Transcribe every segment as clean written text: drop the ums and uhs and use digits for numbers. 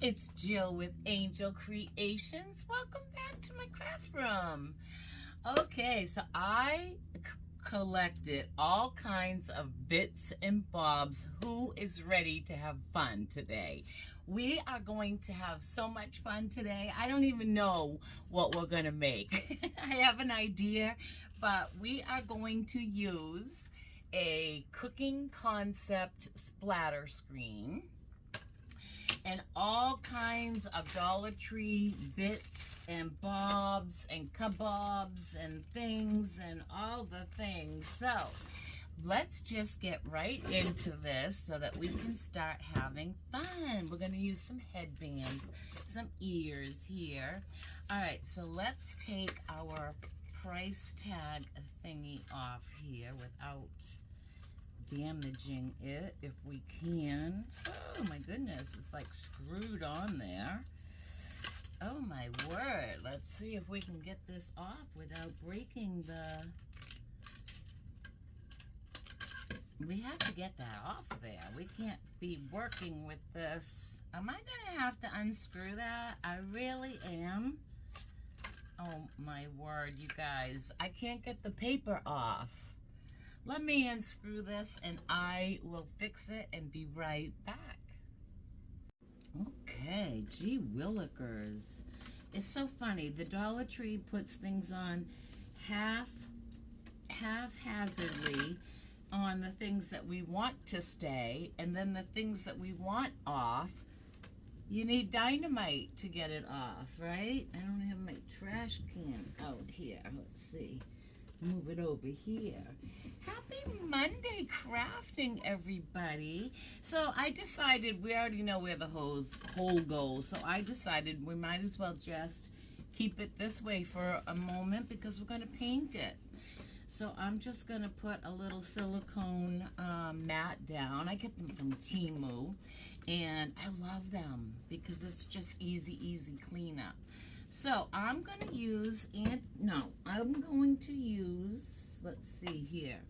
it's Jill with Angel Creations. Welcome back to my craft room. Okay, so I collected all kinds of bits and bobs. Who is ready to have fun today? We are going to have so much fun today. I don't even know what we're gonna make. I have an idea, but we are going to use a cooking concept splatter screen and all kinds of Dollar Tree bits and bobs and kebabs and things and all the things. So let's just get right into this so that we can start having fun. We're going to use some headbands, some ears here. All right, so let's take our price tag thingy off here without damaging it if we can. Oh my goodness, it's like screwed on there. Oh my word. Let's see if we can get this off without breaking the... We have to get that off there. We can't be working with this. Am I gonna have to unscrew that? I really am. Oh my word, you guys. I can't get the paper off. Let me unscrew this and I will fix it and be right back. Okay, gee willikers. It's so funny. The Dollar Tree puts things on haphazardly on the things that we want to stay, and then the things that we want off, you need dynamite to get it off, right? I don't have my trash can out here. Let's see. Move it over here. Happy Monday crafting, everybody. So I decided, we already know where the hole goes, so I decided we might as well just keep it this way for a moment because we're going to paint it. So I'm just going to put a little silicone mat down. I get them from Temu, and I love them because it's just easy cleanup. So I'm going to use, let's see here,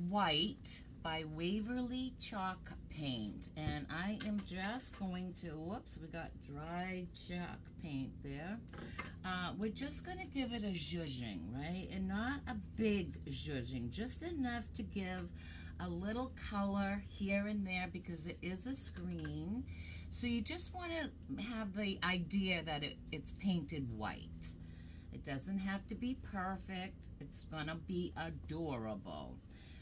White by Waverly Chalk Paint. And I am just going to, whoops, we got dry chalk paint there. We're just going to give it a zhuzhing, right? And not a big zhuzhing, just enough to give a little color here and there because it is a screen. So you just want to have the idea that it's painted white. It doesn't have to be perfect. It's gonna be adorable.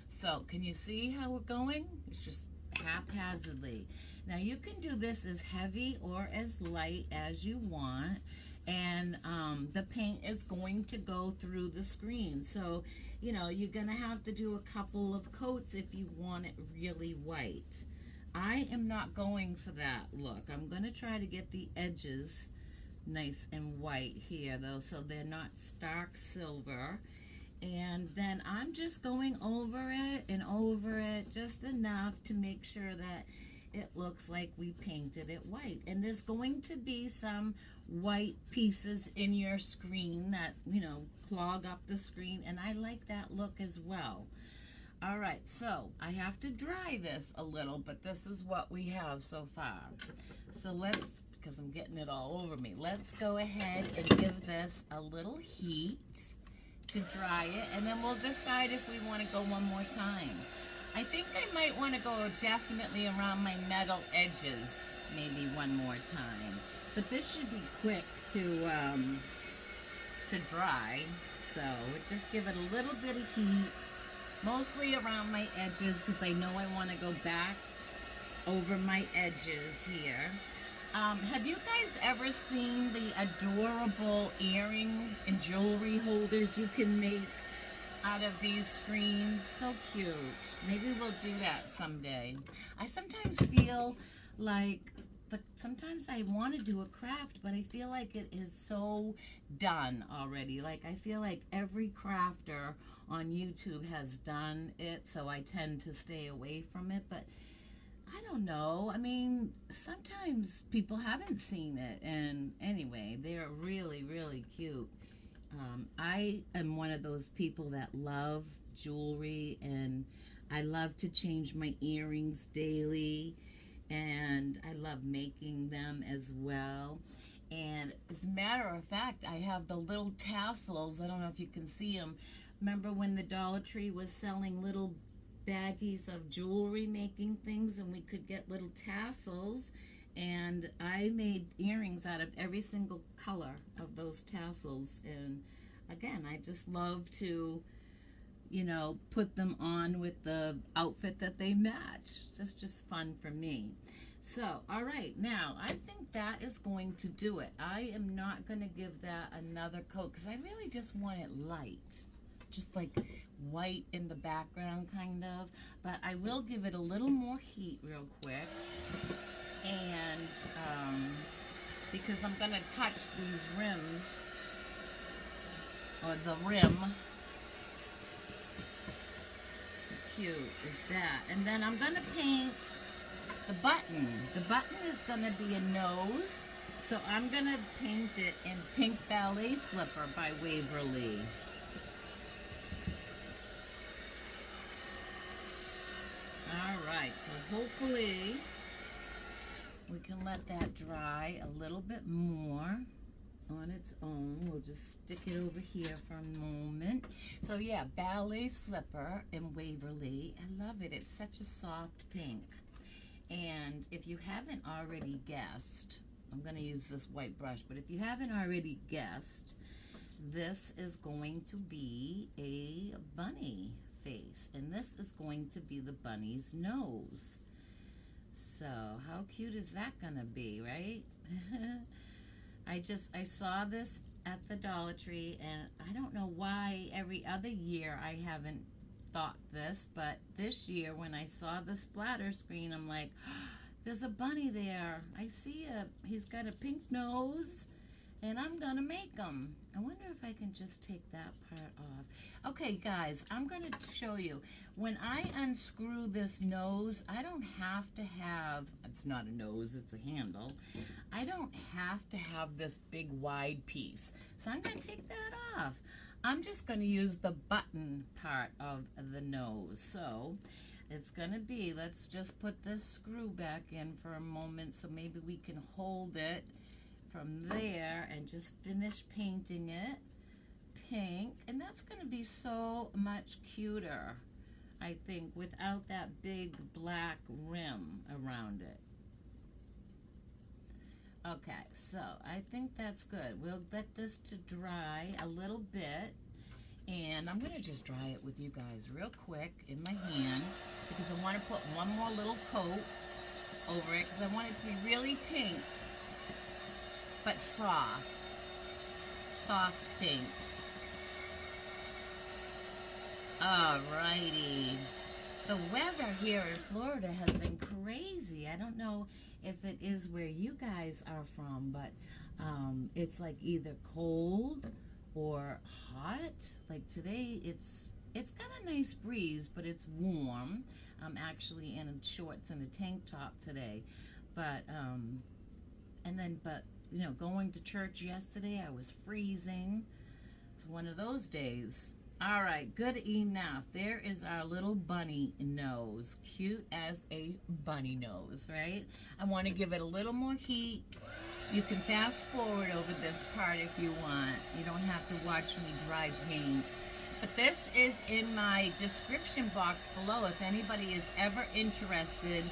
So can you see how we're going? It's just haphazardly. Now you can do this as heavy or as light as you want. And the paint is going to go through the screen. So, you know, you're gonna have to do a couple of coats if you want it really white. I am not going for that look. I'm going to try to get the edges nice and white here though, so they're not stark silver. And then I'm just going over it and over it just enough to make sure that it looks like we painted it white. And there's going to be some white pieces in your screen that, you know, clog up the screen, and I like that look as well. All right, so I have to dry this a little, but this is what we have so far. So let's, because I'm getting it all over me, let's go ahead and give this a little heat to dry it, and then we'll decide if we want to go one more time. I think I might want to go definitely around my metal edges maybe one more time. But this should be quick to dry, so just give it a little bit of heat. Mostly around my edges because I know I want to go back over my edges here. Have you guys ever seen the adorable earring and jewelry holders you can make out of these screens? So cute. Maybe we'll do that someday. I sometimes feel like sometimes I want to do a craft, but I feel like it is so done already. Like I feel like every crafter on YouTube has done it, so I tend to stay away from it. But I don't know. I mean, sometimes people haven't seen it, and anyway, they're really cute. I am one of those people that love jewelry, and I love to change my earrings daily. and I love making them as well. And as a matter of fact, I have the little tassels. I don't know if you can see them. Remember when the Dollar Tree was selling little baggies of jewelry making things, and we could get little tassels? And I made earrings out of every single color of those tassels. And again, I just love to, you know, put them on with the outfit that they match. That's just fun for me. So, all right, now I think that is going to do it. I am not going to give that another coat because I really just want it light, just like white in the background kind of. But I will give it a little more heat real quick, and because I'm going to touch these rims, or the rim. How cute is that? And then I'm going to paint the button. The button is going to be a nose, so I'm going to paint it in Pink Ballet Slipper by Waverly. Alright, so hopefully we can let that dry a little bit more on its own. We'll just stick it over here for a moment. So yeah, Ballet Slipper in Waverly. I love it. It's such a soft pink. And if you haven't already guessed, I'm going to use this white brush, but if you haven't already guessed, this is going to be a bunny face, and this is going to be the bunny's nose. So how cute is that going to be, right? I saw this at the Dollar Tree, and I don't know why every other year I haven't thought this, but this year when I saw the splatter screen, I'm like, oh, there's a bunny there. I see he's got a pink nose, and I'm gonna make him. I wonder if I can just take that part off. Okay, guys, I'm gonna show you. When I unscrew this nose, I don't have to have, it's not a nose, it's a handle. I don't have to have this big wide piece. So I'm gonna take that off. I'm just going to use the button part of the nose. So it's going to be, let's just put this screw back in for a moment so maybe we can hold it from there and just finish painting it pink. And that's going to be so much cuter, I think, without that big black rim around it. Okay, so I think that's good. We'll let this to dry a little bit, and I'm going to just dry it with you guys real quick in my hand because I want to put one more little coat over it because I want it to be really pink, but soft. Soft pink. Alrighty. The weather here in Florida has been crazy. I don't know if it is where you guys are from, but it's like either cold or hot. Like today it's got a nice breeze, but it's warm. I'm actually in shorts and a tank top today, but you know, going to church yesterday I was freezing. It's one of those days. All right, good enough. There is our little bunny nose. Cute as a bunny nose, right? I want to give it a little more heat. You can fast forward over this part if you want. You don't have to watch me dry paint. But this is in my description box below if anybody is ever interested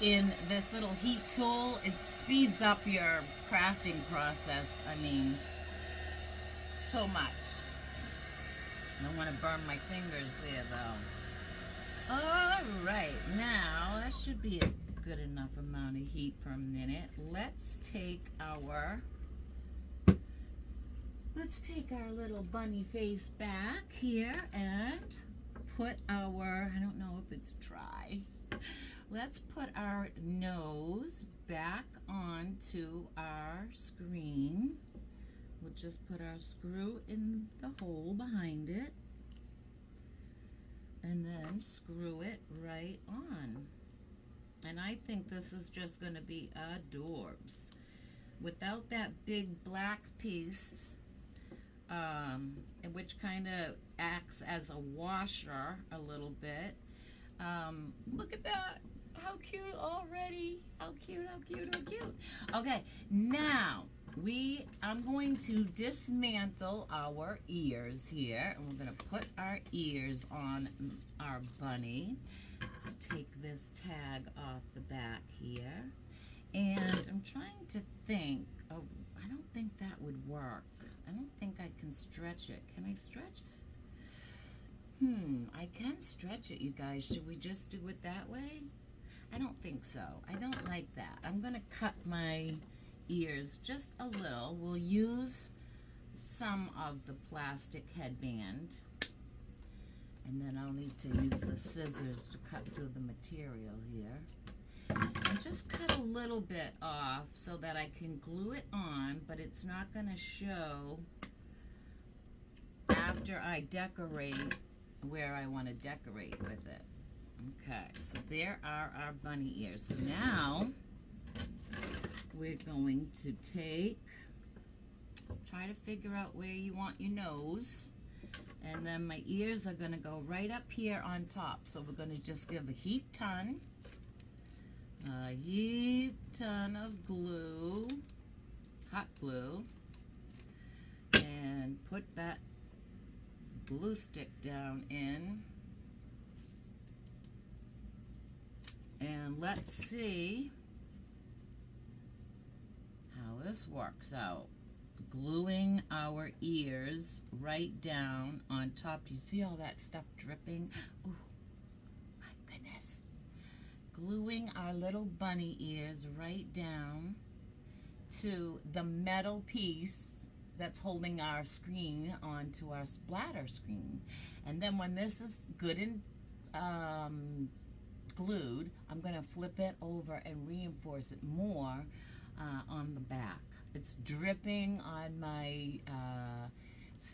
in this little heat tool. It speeds up your crafting process. I mean, so much. I don't want to burn my fingers there, though. All right, now that should be a good enough amount of heat for a minute. Let's take our little bunny face back here and put our, I don't know if it's dry. Let's put our nose back onto our screen. We'll just put our screw in the hole behind it and then screw it right on. And I think this is just going to be adorbs. Without that big black piece, which kind of acts as a washer a little bit. Look at that. How cute already. How cute, how cute, how cute. Okay, now I'm going to dismantle our ears here, and we're going to put our ears on our bunny. Let's take this tag off the back here. And I'm trying to think, oh, I don't think that would work. I don't think I can stretch it. Can I stretch it? I can stretch it, you guys. Should we just do it that way? I don't think so. I don't like that. I'm going to cut my ears just a little. We'll use some of the plastic headband. And then I'll need to use the scissors to cut through the material here. And just cut a little bit off so that I can glue it on, but it's not going to show after I decorate where I want to decorate with it. Okay, so there are our bunny ears. So now we're going to try to figure out where you want your nose. And then my ears are going to go right up here on top. So we're going to just give a heap ton of glue, hot glue, and put that glue stick down in. And let's see how this works out. Gluing our ears right down on top. Do you see all that stuff dripping? Oh, my goodness. Gluing our little bunny ears right down to the metal piece that's holding our screen onto our splatter screen. And then when this is good and glued, I'm going to flip it over and reinforce it more on the back. It's dripping on my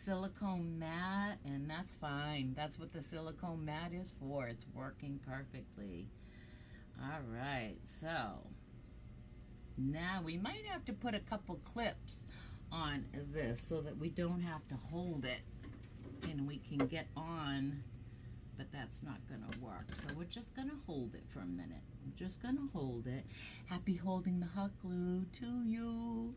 silicone mat, and that's fine. That's what the silicone mat is for. It's working perfectly. All right, so now we might have to put a couple clips on this so that we don't have to hold it and we can get on, but that's not gonna work. So we're just gonna hold it for a minute. I'm just gonna hold it. Happy holding the hot glue to you.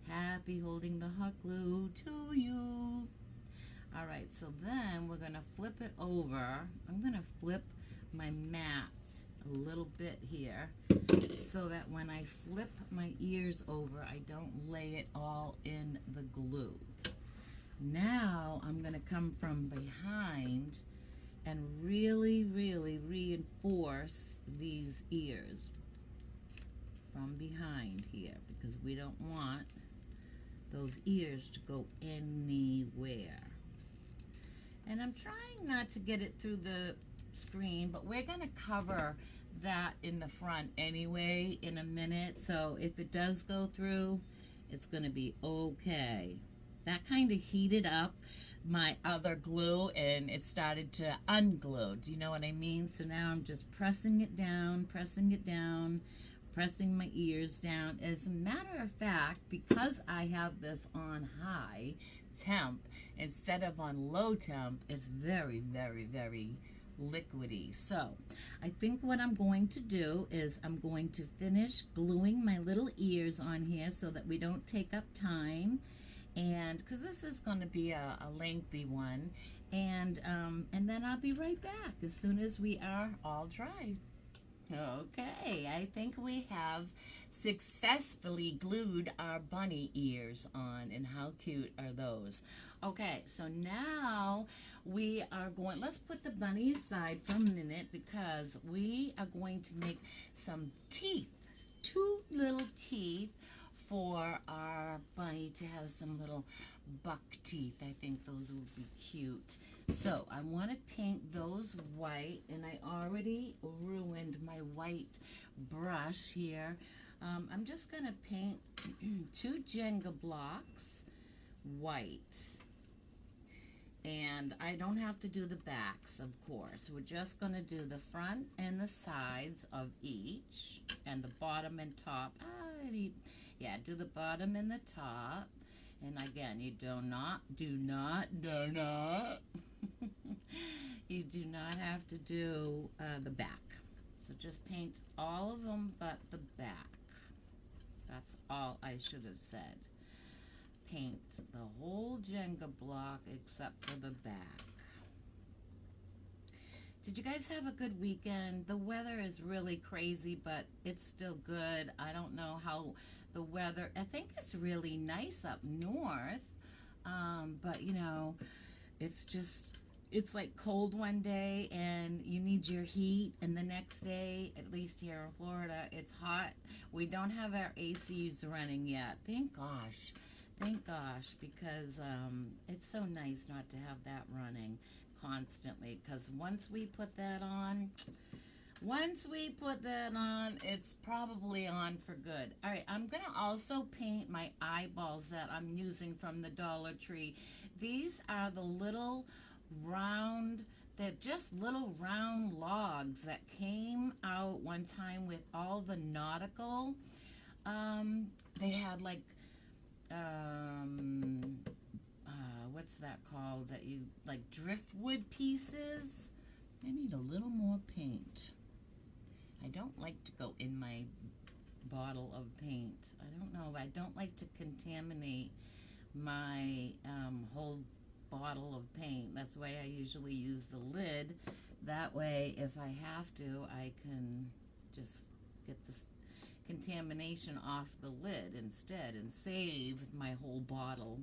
Happy holding the hot glue to you. All right, so then we're gonna flip it over. I'm gonna flip my mat a little bit here so that when I flip my ears over, I don't lay it all in the glue. Now I'm gonna come from behind and really, really reinforce these ears from behind here, because we don't want those ears to go anywhere. And I'm trying not to get it through the screen, but we're gonna cover that in the front anyway in a minute, so if it does go through, it's gonna be okay. That kind of heated up my other glue and it started to unglue. Do you know what I mean? So now I'm just pressing it down, pressing my ears down. As a matter of fact, because I have this on high temp instead of on low temp, it's very, very, very liquidy. So I think what I'm going to do is I'm going to finish gluing my little ears on here so that we don't take up time, and because this is going to be a lengthy one, and then I'll be right back as soon as we are all dry. Okay, I think we have successfully glued our bunny ears on, and how cute are those? Okay, so now we are going, let's put the bunny aside for a minute because we are going to make some teeth, 2 little teeth for our bunny to have some little buck teeth. I think those would be cute. So I want to paint those white, and I already ruined my white brush here. I'm just going to paint 2 Jenga blocks white. And I don't have to do the backs, of course. We're just going to do the front and the sides of each, and the bottom and top. Yeah, do the bottom and the top. And again, you do not. You do not have to do the back. So just paint all of them but the back. That's all I should have said. Paint the whole Jenga block except for the back. Did you guys have a good weekend? The weather is really crazy, but it's still good. I don't know how the weather, I think it's really nice up north, but you know, it's like cold one day and you need your heat, and the next day, at least here in Florida, it's hot. We don't have our ACs running yet. Thank gosh, because it's so nice not to have that running constantly, because once we put that on, it's probably on for good. All right, I'm gonna also paint my eyeballs that I'm using from the Dollar Tree. These are the little round, they're just little round logs that came out one time with all the nautical. They had like what's that called, that you like, driftwood pieces. I need a little more paint. I don't like to go in my bottle of paint. I don't know, I don't like to contaminate my whole bottle of paint. That's why I usually use the lid. That way, if I have to, I can just get this contamination off the lid instead and save my whole bottle.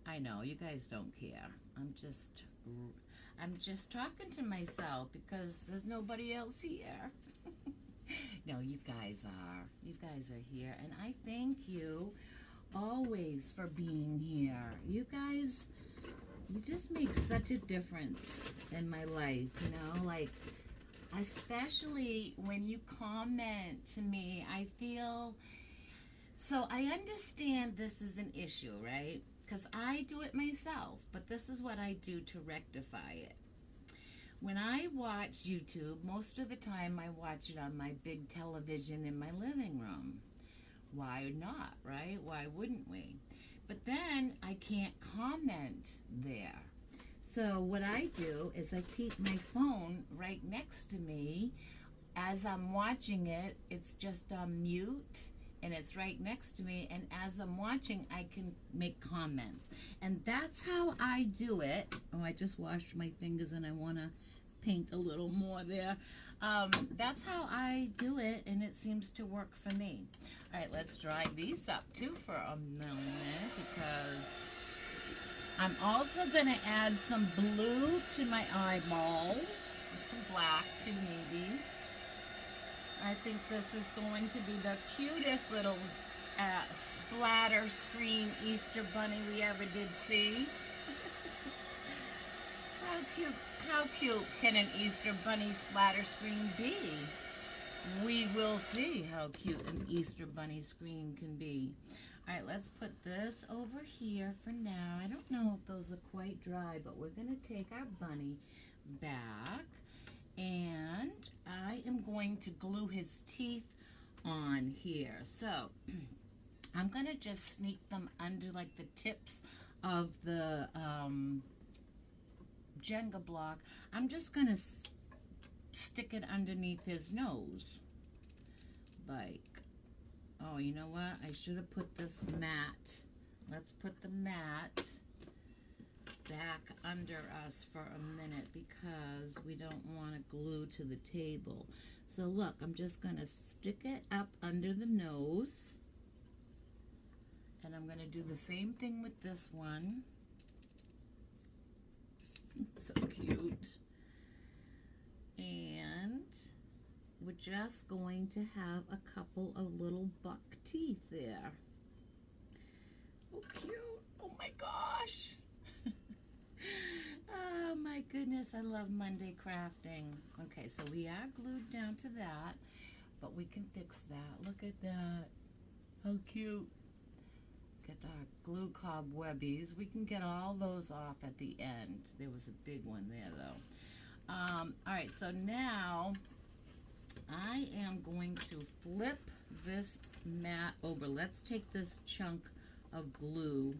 I know you guys don't care. I'm just talking to myself because there's nobody else here. No, you guys are here, and I thank you always for being here. You guys, you just make such a difference in my life, you know, like, especially when you comment to me, I feel, so I understand this is an issue, right? Because I do it myself, but this is what I do to rectify it. When I watch YouTube, most of the time I watch it on my big television in my living room. Why not, right? Why wouldn't we? But then I can't comment there. So what I do is I keep my phone right next to me. As I'm watching it, it's just on mute, and it's right next to me, and as I'm watching, I can make comments. And that's how I do it. Oh, I just washed my fingers and I want to paint a little more there. That's how I do it, and it seems to work for me. All right, let's dry these up too for a minute, because I'm also going to add some blue to my eyeballs. Some black too, maybe. I think this is going to be the cutest little splatter screen Easter bunny we ever did see. How cute can an Easter bunny splatter screen be? We will see how cute an Easter bunny screen can be. All right, let's put this over here for now. I don't know if those are quite dry, but we're going to take our bunny back, and I am going to glue his teeth on here. So I'm going to just sneak them under like the tips of the Jenga block. I'm just going to stick it underneath his nose. Like, oh, you know what? I should have put this mat. Let's put the mat back under us for a minute because we don't want to glue to the table. So look, I'm just going to stick it up under the nose. And I'm going to do the same thing with this one. So cute. And we're just going to have a couple of little buck teeth there. Oh, cute. Oh my gosh. Oh my goodness, I love Monday crafting. Okay, so we are glued down to that, but we can fix that. Look at that. How cute. Get our glue cobwebbies. We can get all those off at the end. There was a big one there though. All right, so now I am going to flip this mat over. Let's take this chunk of glue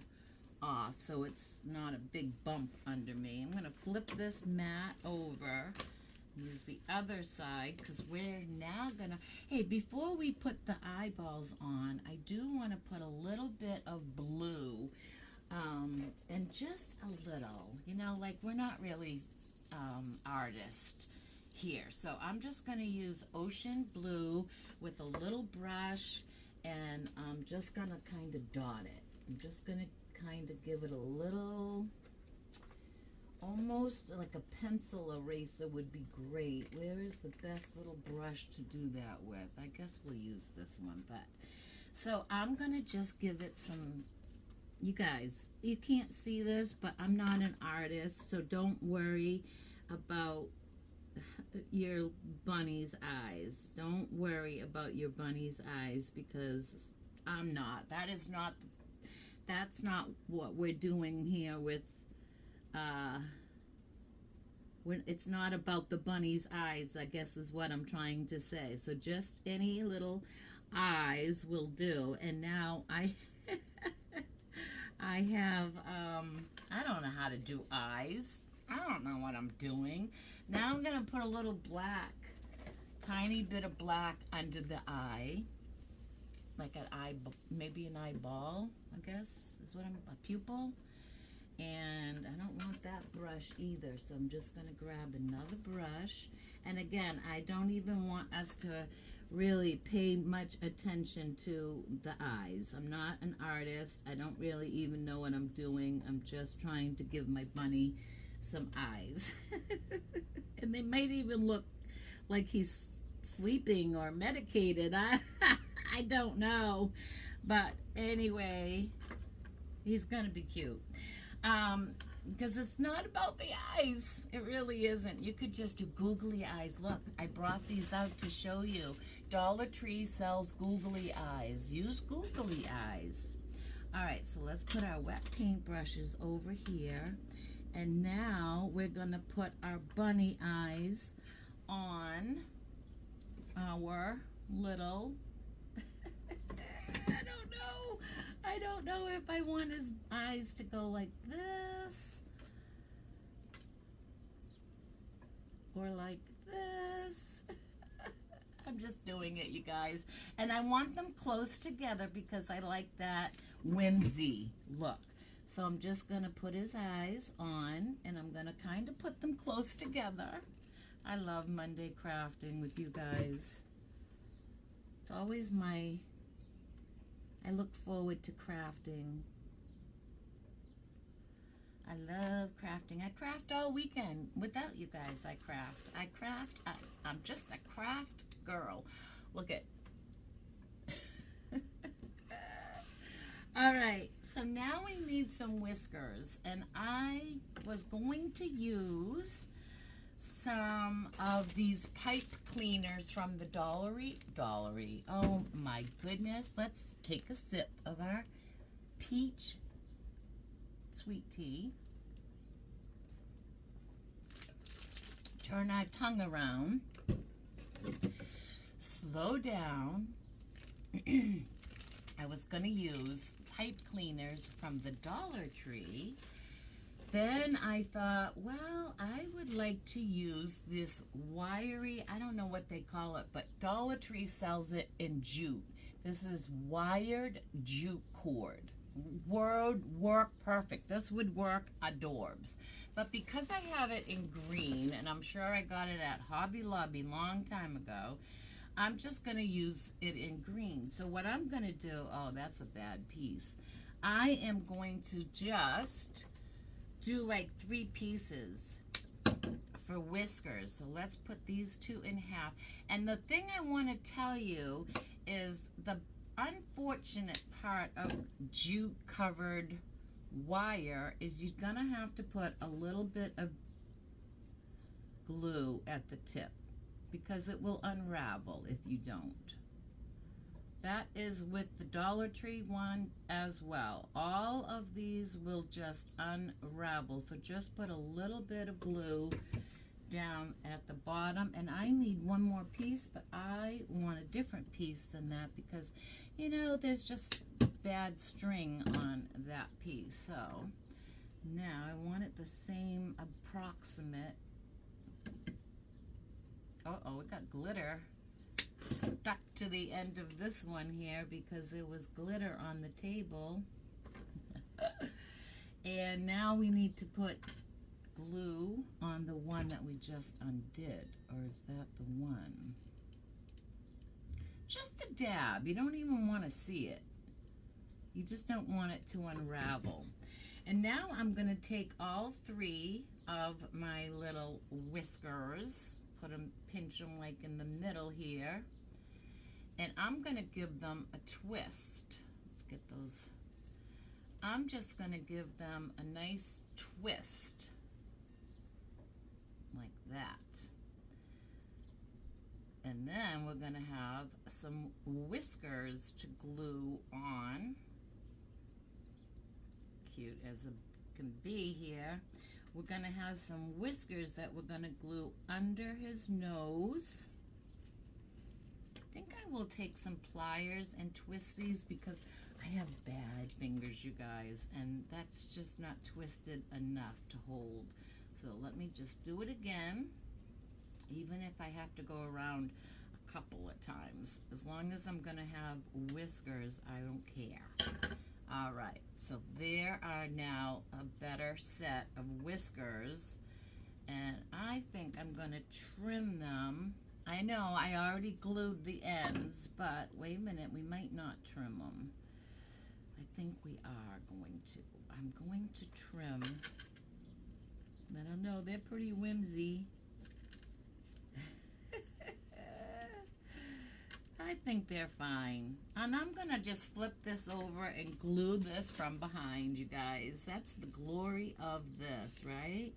off so it's not a big bump under me. I'm going to flip this mat over use the other side because we're now gonna, hey, before we put the eyeballs on, I do want to put a little bit of blue, and just a little, you know, like we're not really artists here. So I'm just gonna use ocean blue with a little brush, and I'm just gonna kind of dot it. I'm just gonna kind of give it a little, almost like a pencil eraser would be great. Where is the best little brush to do that with? I guess we'll use this one. But so I'm gonna just give it some, you guys, you can't see this, but I'm not an artist, so don't worry about your bunny's eyes. Don't worry about your bunny's eyes, because I'm not. That's not what we're doing here with when it's not about the bunny's eyes, I guess is what I'm trying to say. So just any little eyes will do. And now I I have I don't know how to do eyes. I don't know what I'm doing. Now I'm gonna put a little black, tiny bit of black under the eye, like an eye, maybe an eyeball, I guess is what a pupil. And I don't want that brush either, so I'm just gonna grab another brush. And again, I don't even want us to really pay much attention to the eyes. I'm not an artist. I don't really even know what I'm doing. I'm just trying to give my bunny some eyes. And they might even look like he's sleeping or medicated. I don't know. But anyway, he's gonna be cute. Because it's not about the eyes. It really isn't. You could just do googly eyes. Look, I brought these out to show you. Dollar Tree sells googly eyes. Use googly eyes. All right, so let's put our wet paint brushes over here. And now we're going to put our bunny eyes on our little... I don't know if I want his eyes to go like this or like this. I'm just doing it, you guys. And I want them close together because I like that whimsy look. So I'm just gonna put his eyes on, and I'm gonna kind of put them close together. I love Monday crafting with you guys. It's always I look forward to crafting. I love crafting. I craft all weekend. Without you guys, I craft. I'm just a craft girl. Look at. All right, so now we need some whiskers. And I was going to use some of these pipe cleaners from the Dollar-y. Oh my goodness. Let's take a sip of our peach sweet tea. Turn our tongue around. Slow down. I was going to use pipe cleaners from the Dollar Tree. Then I thought, well, I would like to use this wiry, I don't know what they call it, but Dollar Tree sells it in jute. This is wired jute cord. Work perfect. This would work adorbs. But because I have it in green, and I'm sure I got it at Hobby Lobby long time ago, I'm just going to use it in green. So what I'm going to do, oh, that's a bad piece. I am going to just do like 3 pieces for whiskers. So let's put these 2 in half. And the thing I want to tell you is the unfortunate part of jute covered wire is you're gonna have to put a little bit of glue at the tip because it will unravel if you don't. That is with the Dollar Tree one as well. All of these will just unravel. So just put a little bit of glue down at the bottom. And I need one more piece, but I want a different piece than that because, you know, there's just bad string on that piece. So now I want it the same approximate Uh-oh, we got glitter stuck to the end of this one here because there was glitter on the table. And now we need to put glue on the one that we just undid. Or is that the one? Just a dab. You don't even want to see it. You just don't want it to unravel. And now I'm going to take all 3 of my little whiskers, pinch them like in the middle here, and I'm going to give them a twist. Let's get those. I'm just going to give them a nice twist like that. And then we're going to have some whiskers to glue on. Cute as it can be here. We're going to have some whiskers that we're going to glue under his nose. I think I will take some pliers and twist these because I have bad fingers, you guys, and that's just not twisted enough to hold. So let me just do it again, even if I have to go around a couple of times. As long as I'm going to have whiskers, I don't care. All right, so there are now a better set of whiskers, and I think I'm going to trim them. I know I already glued the ends, but wait a minute, we might not trim them. I think we are going to. I'm going to trim. I don't know, they're pretty whimsy. I think they're fine. And I'm going to just flip this over and glue this from behind, you guys. That's the glory of this, right?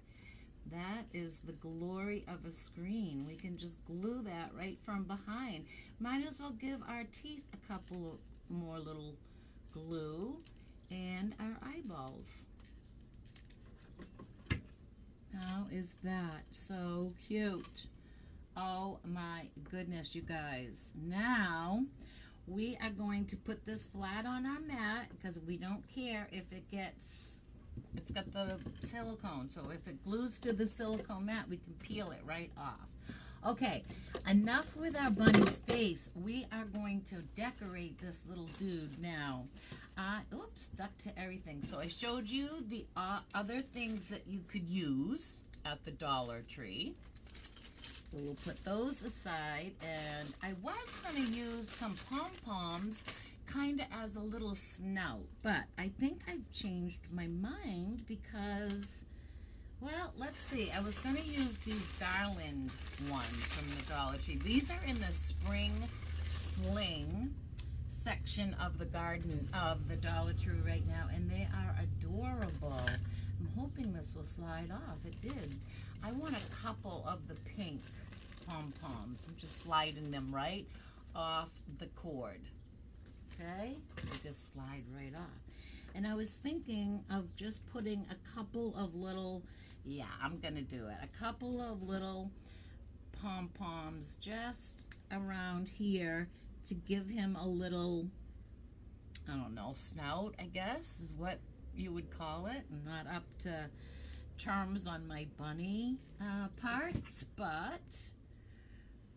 That is the glory of a screen. We can just glue that right from behind. Might as well give our teeth a couple of more little glue and our eyeballs. How is that? So cute. Oh my goodness, you guys. Now we are going to put this flat on our mat because we don't care if it's got the silicone. So if it glues to the silicone mat, we can peel it right off. Okay, enough with our bunny's face. We are going to decorate this little dude now. Oops, stuck to everything. So I showed you the other things that you could use at the Dollar Tree. So we'll put those aside, and I was going to use some pom-poms kind of as a little snout, but I think I've changed my mind because, well, let's see. I was going to use these garland ones from the Dollar Tree. These are in the spring fling section of the garden of the Dollar Tree right now, and they are adorable. I'm hoping this will slide off. It did. I want a couple of the pink pom-poms. I'm just sliding them right off the cord. Okay? They just slide right off. And I was thinking of just putting a couple of little, yeah, I'm going to do it. A couple of little pom-poms just around here to give him a little, I don't know, snout, I guess, is what you would call it. I'm not up to charms on my bunny parts, but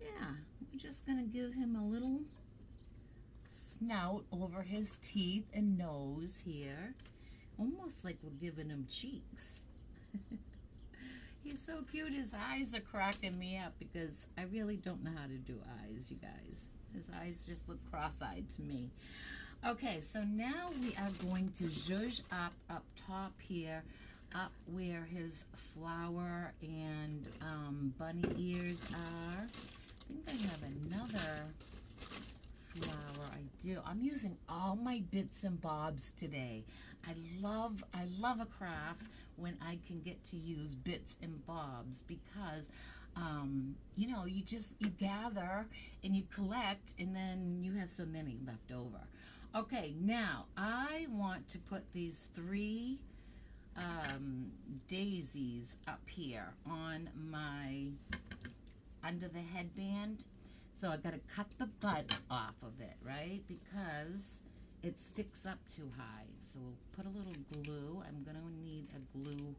yeah, we're just gonna give him a little snout over his teeth and nose here, almost like we're giving him cheeks. He's so cute. His eyes are cracking me up because I really don't know how to do eyes, you guys. His eyes just look cross-eyed to me. Okay, so now we are going to zhuzh up top here, up where his flower and bunny ears are. I think I have another flower. I do. I'm using all my bits and bobs today. I love a craft when I can get to use bits and bobs because you know, you gather and you collect and then you have so many left over. Okay, now I want to put these 3 daisies up here on my, under the headband. So I got to cut the bud off of it, right? Because it sticks up too high. So we'll put a little glue. I'm going to need a glue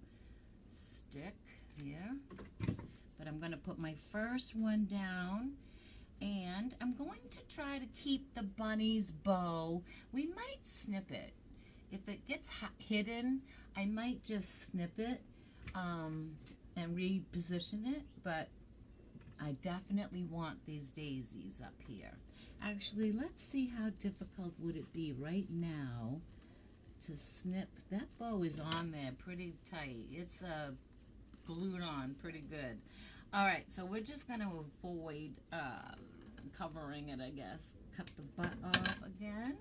stick here. But I'm going to put my first one down, and I'm going to try to keep the bunny's bow. We might snip it. If it gets hidden, I might just snip it and reposition it, but I definitely want these daisies up here. Actually, let's see how difficult would it be right now to snip. That bow is on there pretty tight. It's glued on pretty good. All right, so we're just going to avoid covering it, I guess. Cut the butt off again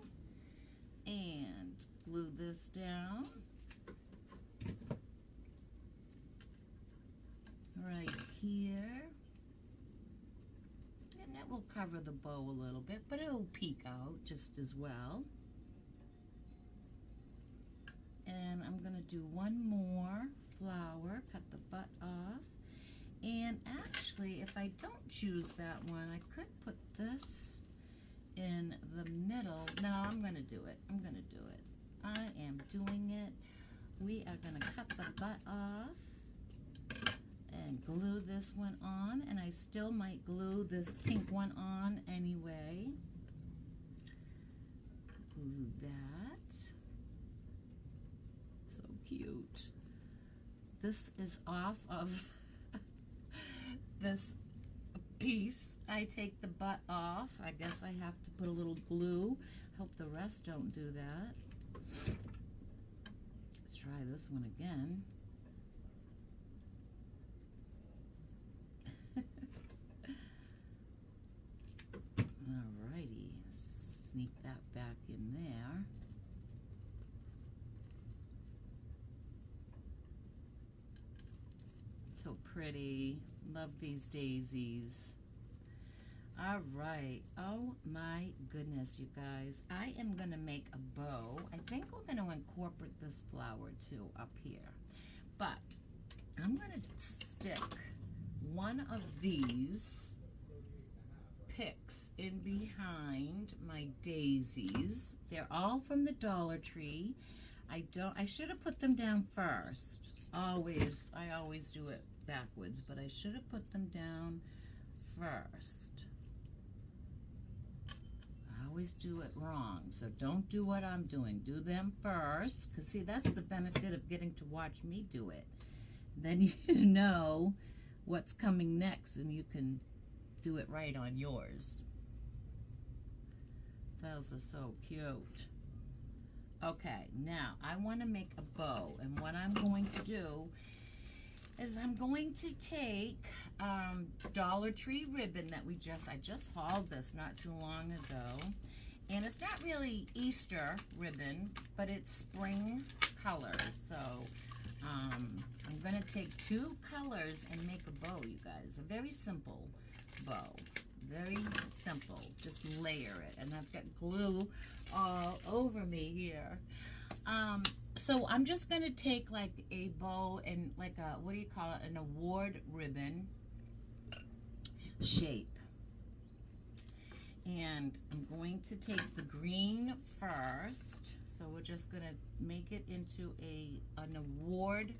and glue this down right here. And that will cover the bow a little bit, but it'll peek out just as well. And I'm going to do one more flower, cut the butt off. And actually, if I don't choose that one, I could put this in the middle. No, I'm going to do it. I'm going to do it. I am doing it. We are going to cut the butt off and glue this one on. And I still might glue this pink one on anyway. Glue that. So cute. This is off of this piece. I take the butt off. I guess I have to put a little glue. Hope the rest don't do that. Let's try this one again. Alrighty, sneak that back in there. So pretty. Love these daisies. All right. Oh my goodness, you guys. I am going to make a bow. I think we're going to incorporate this flower too up here. But I'm going to stick one of these picks in behind my daisies. They're all from the Dollar Tree. I should have put them down first. I always do it backwards, but I should have put them down first. I always do it wrong, so don't do what I'm doing. Do them first, because see, that's the benefit of getting to watch me do it. Then you know what's coming next, and you can do it right on yours. Those are so cute. Okay, now I want to make a bow, and what I'm going to do is I'm going to take Dollar Tree ribbon that I just hauled this not too long ago, and it's not really Easter ribbon, but it's spring colors. So I'm going to take two colors and make a bow, you guys. A very simple bow. Very simple. Just layer it. And I've got glue all over me here. So I'm just going to take like a bow and like a, what do you call it, an award ribbon shape. And I'm going to take the green first. So we're just going to make it into an award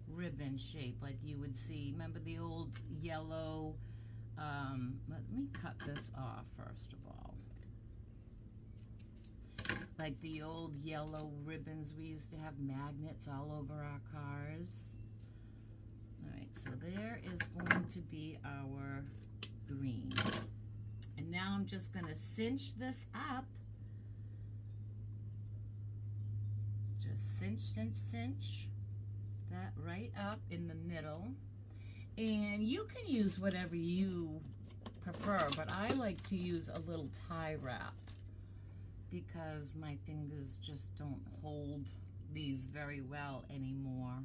ribbon shape like you would see. Remember the old yellow, let me cut this off first of all. Like the old yellow ribbons we used to have magnets all over our cars. Alright, so there is going to be our green. And now I'm just going to cinch this up. Just cinch that right up in the middle. And you can use whatever you prefer, but I like to use a little tie wrap because my fingers just don't hold these very well anymore.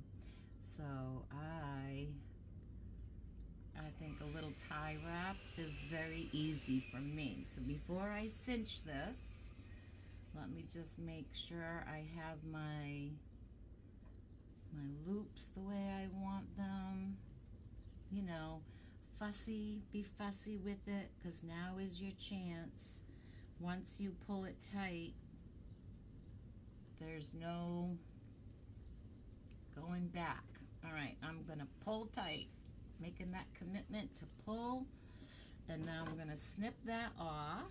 So I think a little tie wrap is very easy for me. So before I cinch this, let me just make sure I have my loops the way I want them. You know, be fussy with it, because now is your chance. Once you pull it tight, there's no going back. All right, I'm gonna pull tight. making that commitment to pull. And now I'm going to snip that off.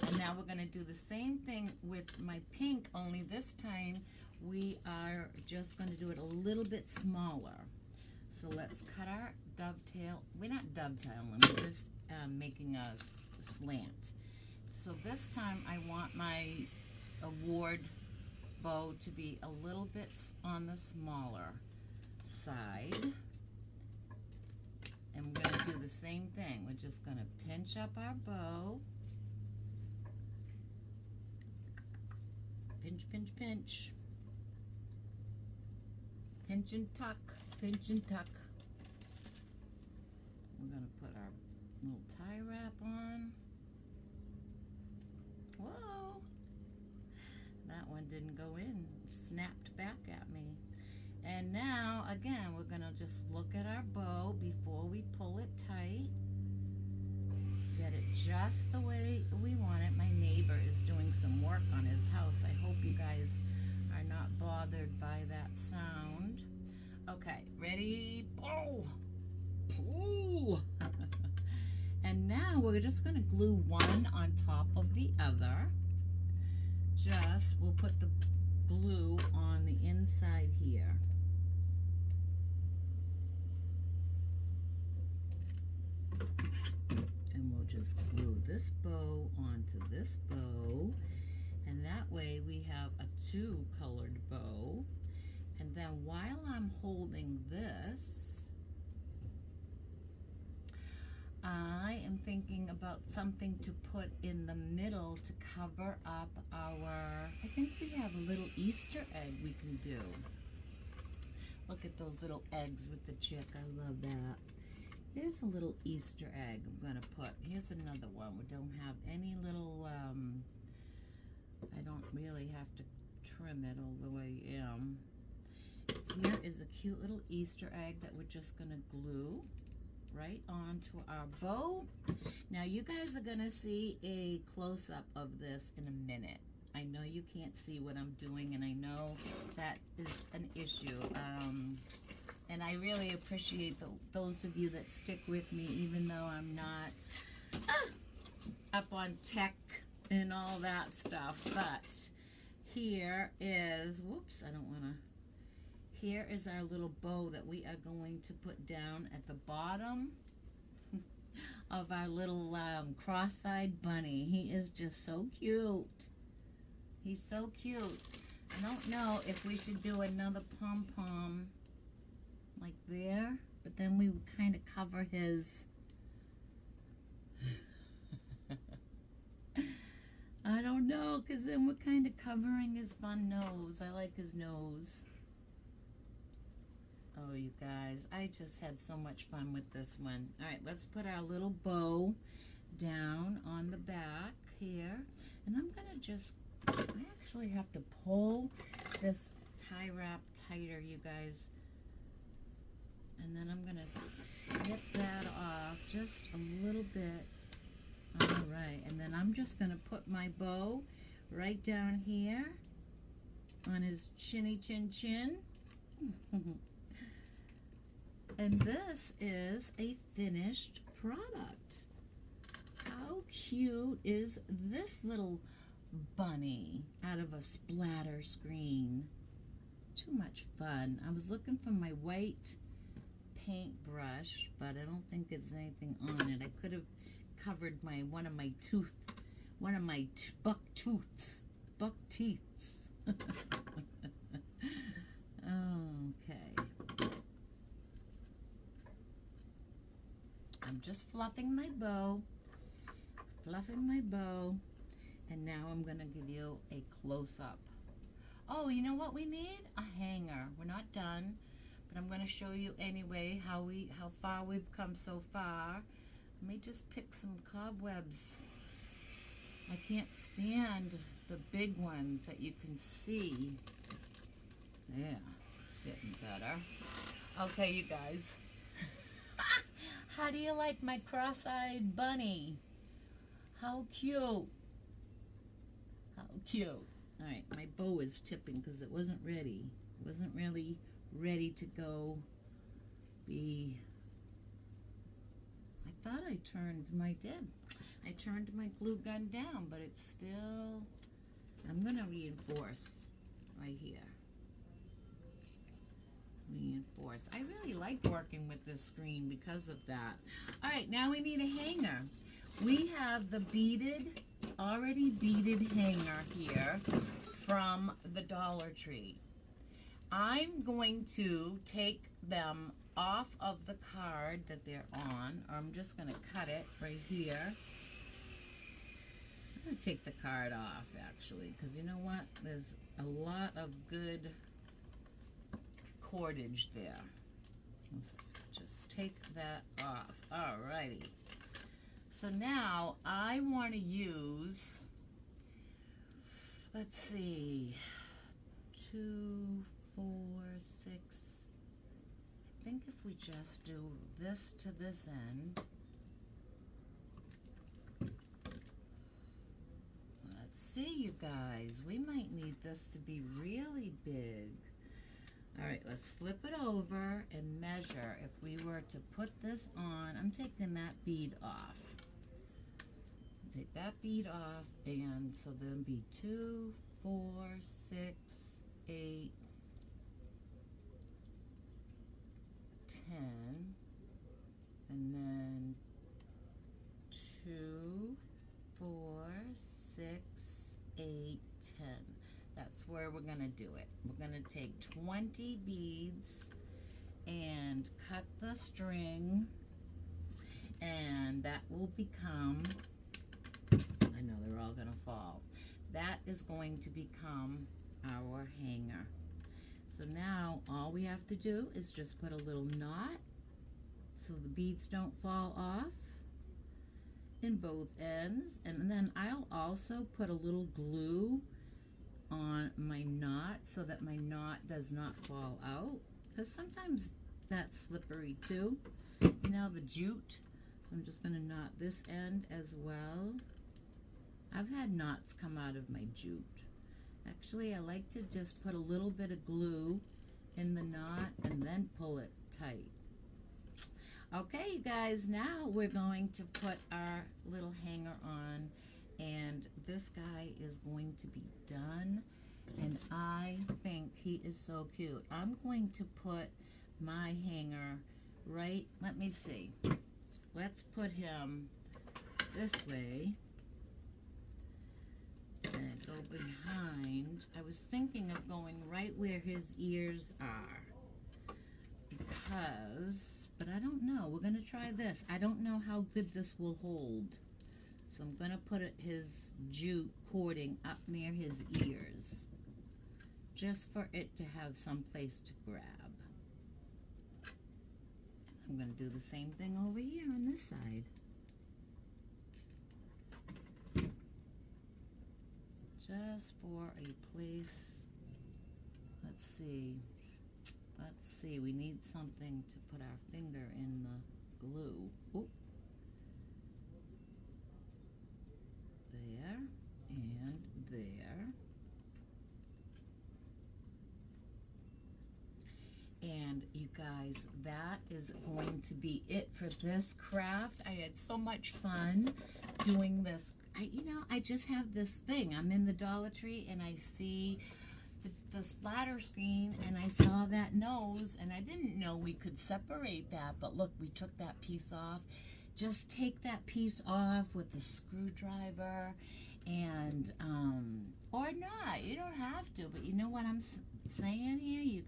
And now we're going to do the same thing with my pink, only this time we are just going to do it a little bit smaller. So let's cut our dovetail. We're not dovetailing, we're just making a slant. So this time I want my award bow to be a little bit on the smaller side. And we're going to do the same thing. We're just going to pinch up our bow. Pinch, pinch, pinch. Pinch and tuck, pinch and tuck. We're going to put our little tie wrap on. Whoa! That one didn't go in. Snapped back at me. And now, again, we're going to just look at our bow before we pull it tight. Get it just the way we want it. My neighbor is doing some work on his house. I hope you guys are not bothered by that sound. Okay, ready? Pull! Pull! And now we're just going to glue one on top of the other. We'll put the glue on the inside here. And we'll just glue this bow onto this bow. And that way we have a two-colored bow. And then while I'm holding this, I am thinking about something to put in the middle to cover up our, I think we have a little Easter egg we can do. Look at those little eggs with the chick, I love that. Here's a little Easter egg I'm gonna put. Here's another one. We don't have any little, I don't really have to trim it all the way in. Here is a cute little Easter egg that we're just gonna glue right onto our bow. Now you guys are gonna see a close-up of this in a minute. I know you can't see what I'm doing, and I know that is an issue. And I really appreciate those of you that stick with me, even though I'm not up on tech and all that stuff. But here is, whoops, I don't wanna, here is our little bow that we are going to put down at the bottom of our little cross-eyed bunny. He is just so cute. He's so cute. I don't know if we should do another pom-pom like there, but then we would kind of cover his I don't know, because then we're kind of covering his fun nose. I like his nose. Oh, you guys, I just had so much fun with this one. All right, let's put our little bow down on the back here. And I'm going to just, I actually have to pull this tie wrap tighter, you guys. And then I'm going to snip that off just a little bit. All right, and then I'm just going to put my bow right down here on his chinny chin chin. And this is a finished product. How cute is this little bunny out of a splatter screen? Too much fun. I was looking for my white paintbrush, but I don't think there's anything on it. I could have covered one of my buck teeths. Okay. I'm just fluffing my bow, and now I'm gonna give you a close-up. Oh, you know what we need? A hanger. We're not done, but I'm gonna show you anyway how far we've come so far. Let me just pick some cobwebs. I can't stand the big ones that you can see. Yeah, it's getting better. Okay, you guys. How do you like my cross-eyed bunny? How cute. How cute. All right, my bow is tipping because it wasn't ready. It wasn't really ready to go be, I thought I turned I turned my glue gun down, but it's still, I'm gonna reinforce right here. Reinforce. I really like working with this screen because of that. All right, now we need a hanger. We have the beaded, already beaded hanger here from the Dollar Tree. I'm going to take them off of the card that they're on, or I'm just going to cut it right here. I'm going to take the card off, actually, because you know what? There's a lot of good cordage there. Let's just take that off. Alrighty. So now I want to use, let's see, 2, 4, 6. I think if we just do this to this end. Let's see, you guys. We might need this to be really big. All right, let's flip it over and measure. If we were to put this on, I'm taking that bead off. Take that bead off, and so then be 2, 4, 6, 8, 10, and then 2, 4, 6, 8, 10. That's where we're gonna do it. We're gonna take 20 beads and cut the string, and that will become, I know they're all gonna fall. That is going to become our hanger. So now all we have to do is just put a little knot so the beads don't fall off in both ends. And then I'll also put a little glue on my knot so that my knot does not fall out, because sometimes that's slippery too. You know, the jute. So I'm just gonna knot this end as well. I've had knots come out of my jute. Actually, I like to just put a little bit of glue in the knot and then pull it tight. Okay, you guys, now we're going to put our little hanger on, and this guy is going to be done, and I think he is so cute. I'm going to put my hanger right, let me see. Let's put him this way. And go behind. I was thinking of going right where his ears are, because, but I don't know. We're gonna try this. I don't know how good this will hold, so I'm gonna put his jute cording up near his ears, just for it to have some place to grab. I'm gonna do the same thing over here on this side. Just for a place. Let's see. We need something to put our finger in the glue. Oop. There and there. And you guys, that is going to be it for this craft. I had so much fun doing this. I just have this thing. I'm in the Dollar Tree and I see the splatter screen, and I saw that nose, and I didn't know we could separate that, but look, we took that piece off. Just take that piece off with the screwdriver, and or not, you don't have to, but you know what I'm saying here?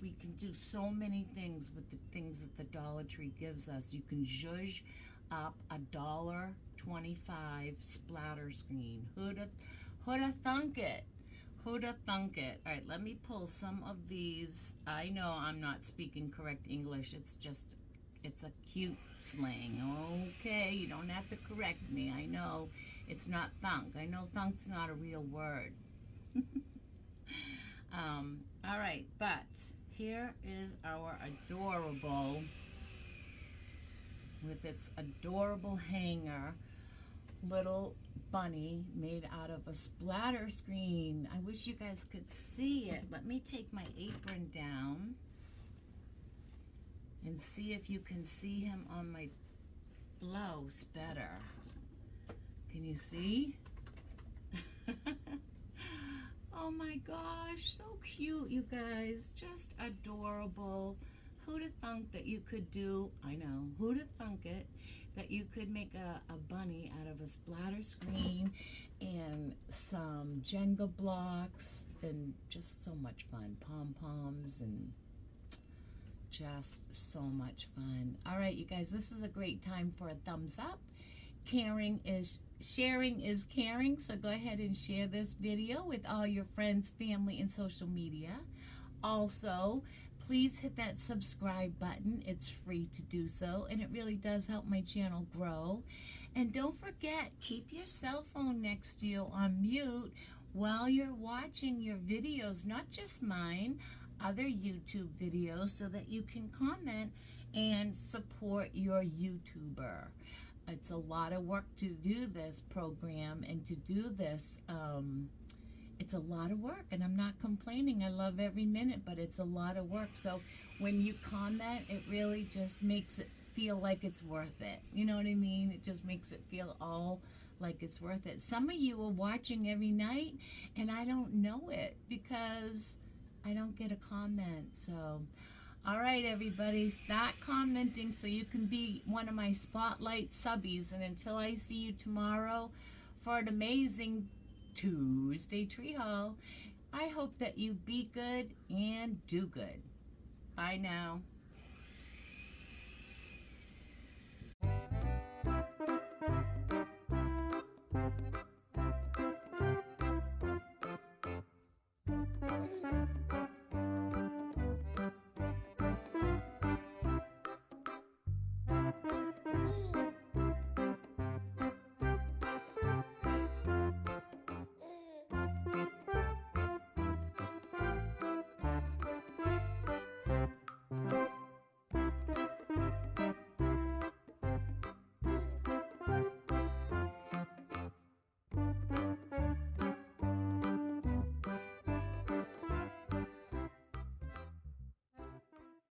We can do so many things with the things that the Dollar Tree gives us. You can zhuzh up a $1.25 splatter screen. Who'da thunk it? Who'da thunk it? All right, let me pull some of these. I know I'm not speaking correct English. It's a cute slang. Okay, you don't have to correct me. I know it's not thunk. I know thunk's not a real word. All right, but here is our adorable, with its adorable hanger, little bunny made out of a splatter screen. I wish you guys could see it. Let me take my apron down, and see if you can see him on my blouse better. Can you see? Oh my gosh, so cute, you guys. Just adorable. Who'd have thunk that you could do, I know, who'd have thunk it, that you could make a bunny out of a splatter screen and some Jenga blocks, and just so much fun. Pom-poms and just so much fun. All right, you guys, this is a great time for a thumbs up. Sharing is caring, so go ahead and share this video with all your friends, family, and social media. Also, please hit that subscribe button. It's free to do so, and it really does help my channel grow. And don't forget, keep your cell phone next to you on mute while you're watching your videos, not just mine, other YouTube videos, so that you can comment and support your YouTuber. It's a lot of work to do this program and to do this. It's a lot of work, and I'm not complaining. I love every minute, but it's a lot of work. So when you comment, it really just makes it feel like it's worth it. You know what I mean? It just makes it feel all like it's worth it. Some of you are watching every night, and I don't know it because I don't get a comment. So, all right, everybody, start commenting so you can be one of my spotlight subbies. And until I see you tomorrow for an amazing Tuesday tree haul, I hope that you be good and do good. Bye now.